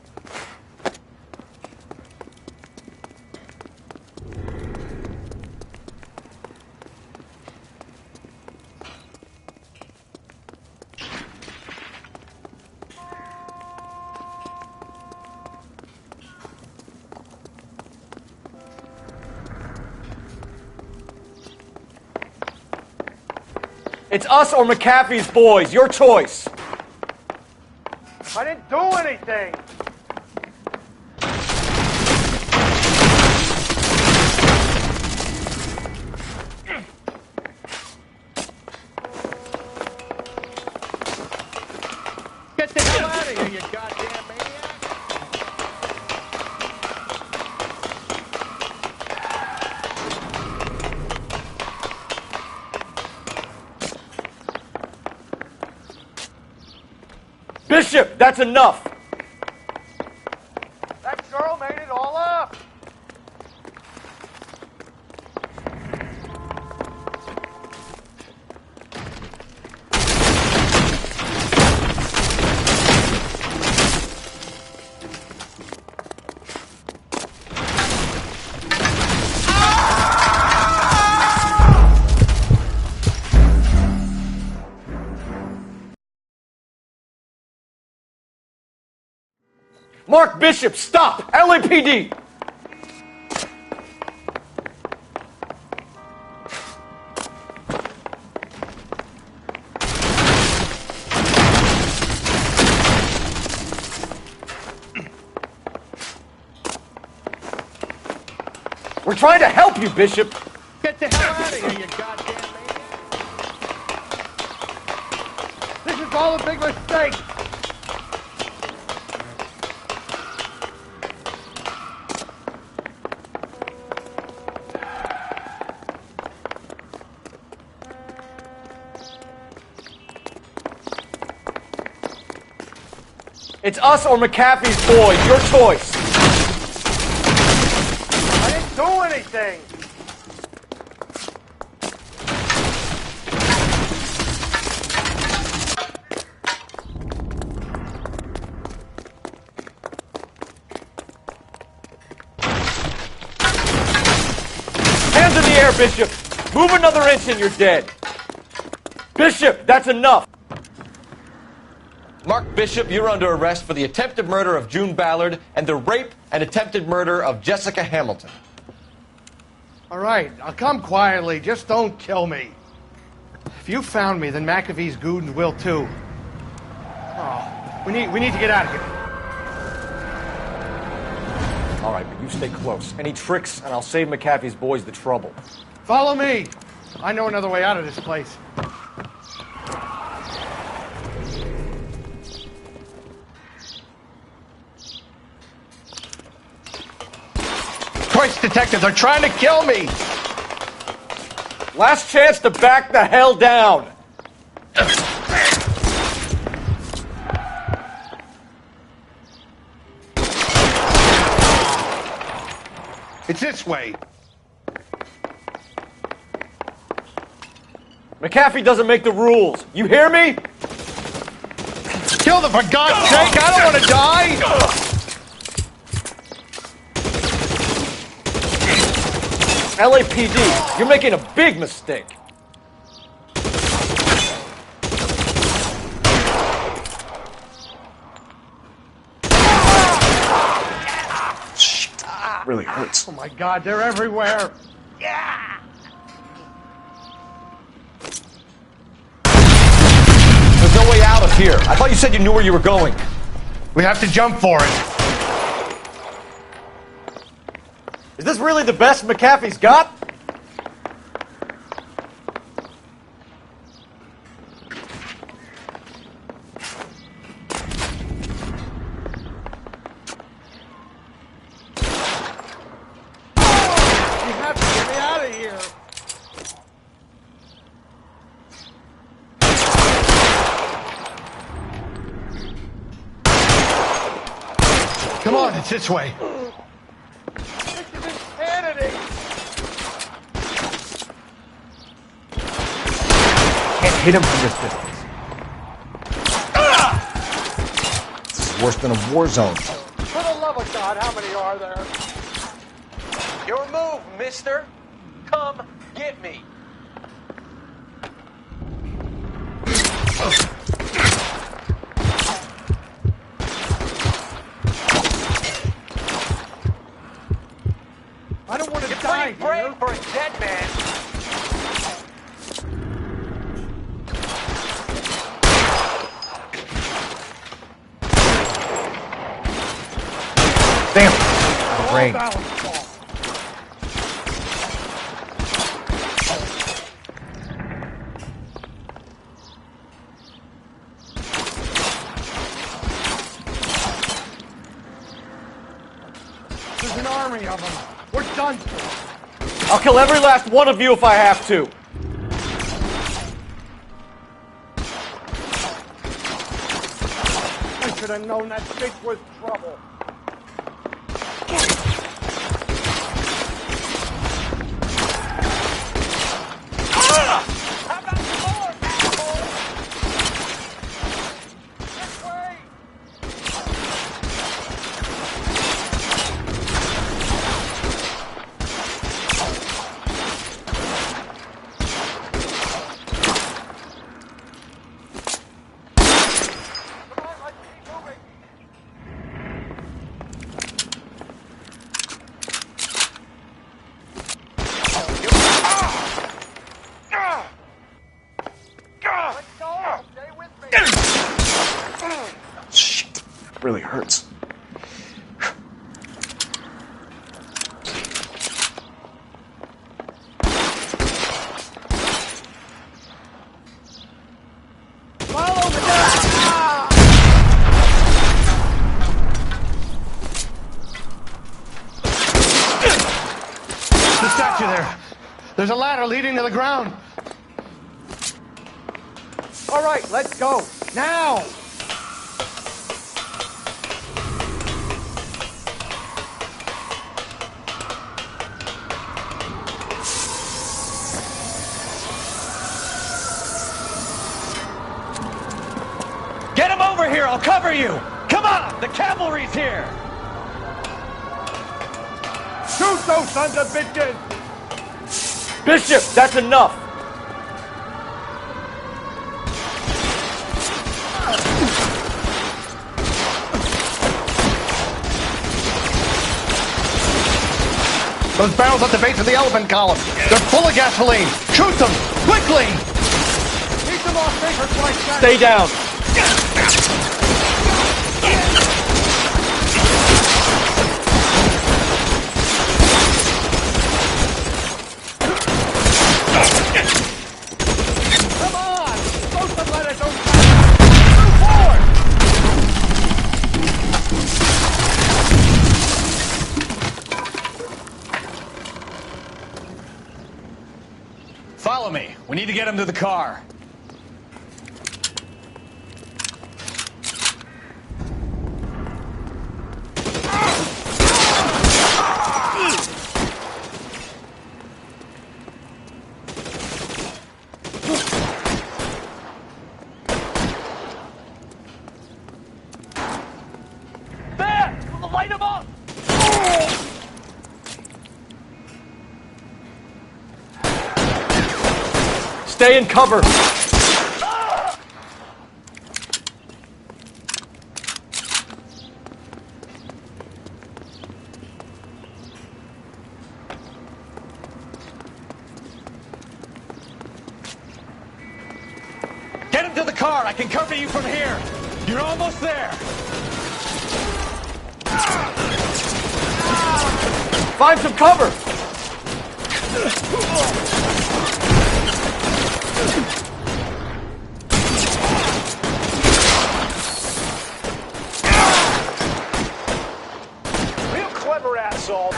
It's us or McAfee's boys. Your choice. I didn't do anything! Get the hell out of here, you goddamn maniac! Bishop, that's enough! That girl made it all up! Mark Bishop, stop! LAPD! We're trying to help you, Bishop! Get the hell out of here, you goddamn maniac! This is all a big mistake! It's us or McAfee's boys. Your choice. I didn't do anything! Hands in the air, Bishop. Move another inch and you're dead. Bishop, that's enough. Mark Bishop, you're under arrest for the attempted murder of June Ballard and the rape and attempted murder of Jessica Hamilton. All right, I'll come quietly. Just don't kill me. If you found me, then McAfee's goons will too. Oh, we need to get out of here. All right, but you stay close. Any tricks, and I'll save McAfee's boys the trouble. Follow me. I know another way out of this place. Christ, detective, they're trying to kill me! Last chance to back the hell down. It's this way. McAfee doesn't make the rules. You hear me? Kill them, for God's sake! I don't want to die! LAPD, you're making a big mistake. Really hurts. Oh my God, they're everywhere! Yeah! There's no way out of here. I thought you said you knew where you were going. We have to jump for it. Is this really the best McAfee's got? You have to get me out of here! It's this way. This is insanity. Can't hit him from this distance. This is worse than a war zone. For the love of God, how many are there? Your move, mister. Come get me. I don't want to You're die pretty brave here. for a dead man. Damn! Out of range. There's an army of them. We're done for. I'll kill every last one of you if I have to. I should have known that bitch was trouble. Shit, really hurts. Follow me! The statue there. There's a ladder leading to the ground. All right, let's go. Now! Get him over here! I'll cover you! Come on! The cavalry's here! Shoot those sons of bitches! Bishop, that's enough! Those barrels at the base of the elephant column. They're full of gasoline. Shoot them! Quickly! Keep them off Baker's right side. Stay down! Come on! Throw some letters, don't move forward! Follow me. We need to get him to the car. There! Light him up! Stay in cover! Get him to the car. I can cover you from here. You're almost there. Find some cover! Real clever asshole.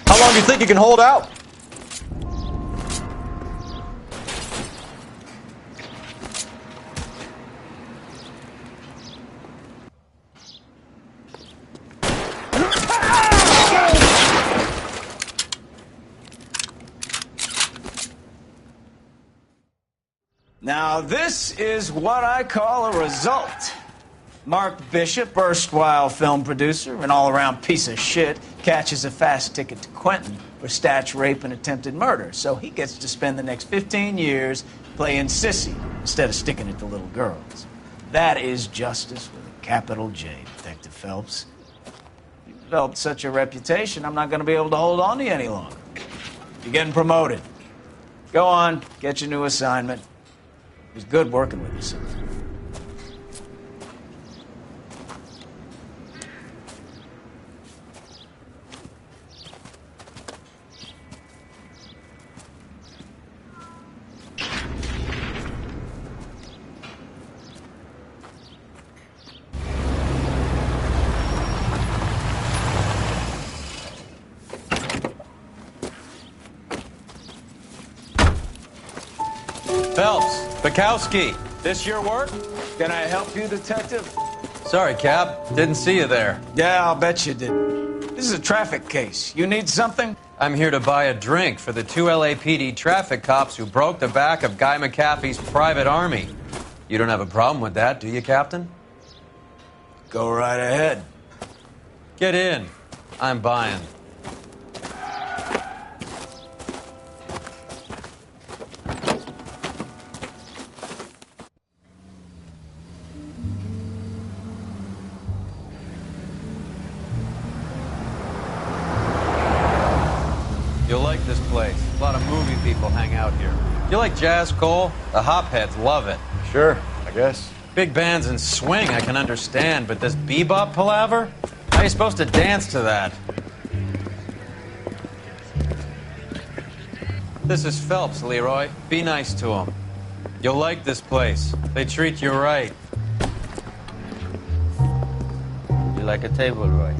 How long do you think you can hold out? Now, this is what I call a result. Mark Bishop, erstwhile film producer, an all-around piece of shit, catches a fast ticket to Quentin for statch rape and attempted murder. So he gets to spend the next 15 years playing sissy instead of sticking it to little girls. That is justice with a capital J, Detective Phelps. You've developed such a reputation, I'm not going to be able to hold on to you any longer. You're getting promoted. Go on, get your new assignment. It was good working with you, son. Phelps, Bukowski, this your work? Can I help you, Detective? Sorry, Cap. Didn't see you there. Yeah, I'll bet you didn't. This is a traffic case. You need something? I'm here to buy a drink for the 2 LAPD traffic cops who broke the back of Guy McAfee's private army. You don't have a problem with that, do you, Captain? Go right ahead. Get in. I'm buying. You'll like this place. A lot of movie people hang out here. You like jazz, Cole? The hopheads love it. Sure, I guess. Big bands and swing I can understand, but this bebop palaver? How are you supposed to dance to that? This is Phelps, Leroy. Be nice to him. You'll like this place. They treat you right. You like a table, Roy?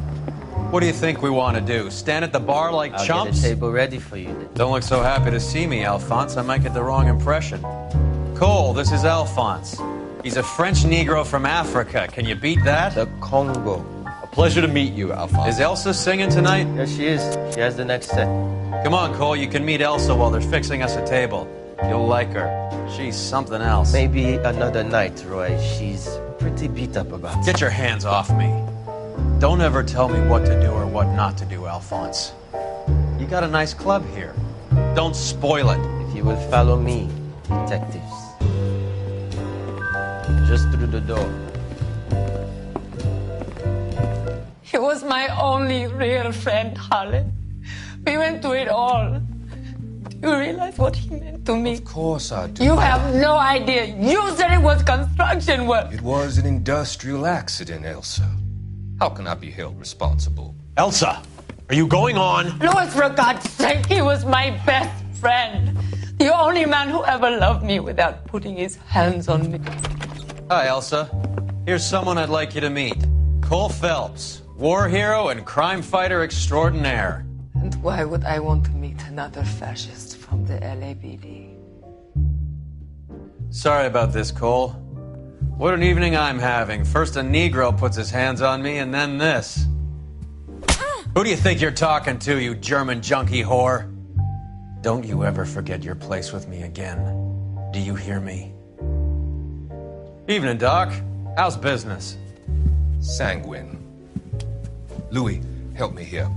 What do you think we want to do? Stand at the bar like I'll chumps? get a table ready for you then. Don't look so happy to see me, Alphonse. I might get the wrong impression. Cole, this is Alphonse. He's a French Negro from Africa. Can you beat that? The Congo. A pleasure to meet you, Alphonse. Is Elsa singing tonight? Yes, she is. She has the next set. Come on, Cole. You can meet Elsa while they're fixing us a table. You'll like her. She's something else. Maybe another night, Roy. She's pretty beat up about it. Get your hands off me. Don't ever tell me what to do or what not to do, Alphonse. You got a nice club here. Don't spoil it. If you will follow me, detectives. Just through the door. He was my only real friend, Harlan. We went through it all. Do you realize what he meant to me? Of course I do. You have no idea. You said it was construction work. It was an industrial accident, Elsa. How can I be held responsible? Elsa, are you going on? Louis, for God's sake, he was my best friend. The only man who ever loved me without putting his hands on me. Hi, Elsa. Here's someone I'd like you to meet. Cole Phelps, war hero and crime fighter extraordinaire. And why would I want to meet another fascist from the LAPD? Sorry about this, Cole. What an evening I'm having. First a Negro puts his hands on me, and then this. Who do you think you're talking to, you German junkie whore? Don't you ever forget your place with me again. Do you hear me? Evening, Doc. How's business? Sanguine. Louis, help me here.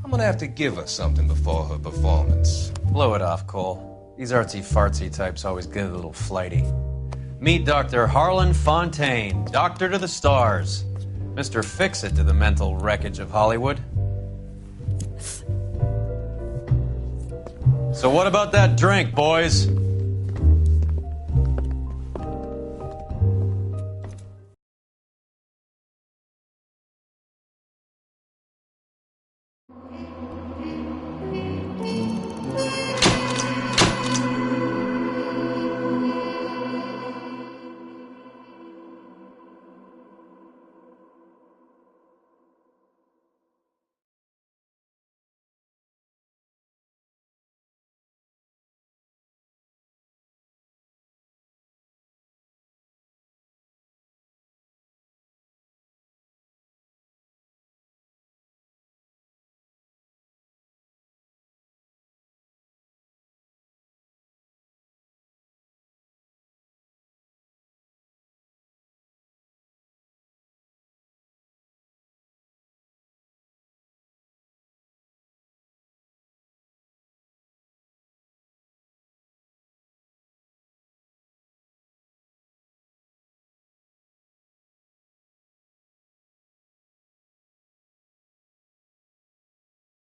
I'm gonna have to give her something before her performance. Blow it off, Cole. These artsy-fartsy types always get a little flighty. Meet Dr. Harlan Fontaine, doctor to the stars. Mr. Fix-It to the mental wreckage of Hollywood. So what about that drink, boys?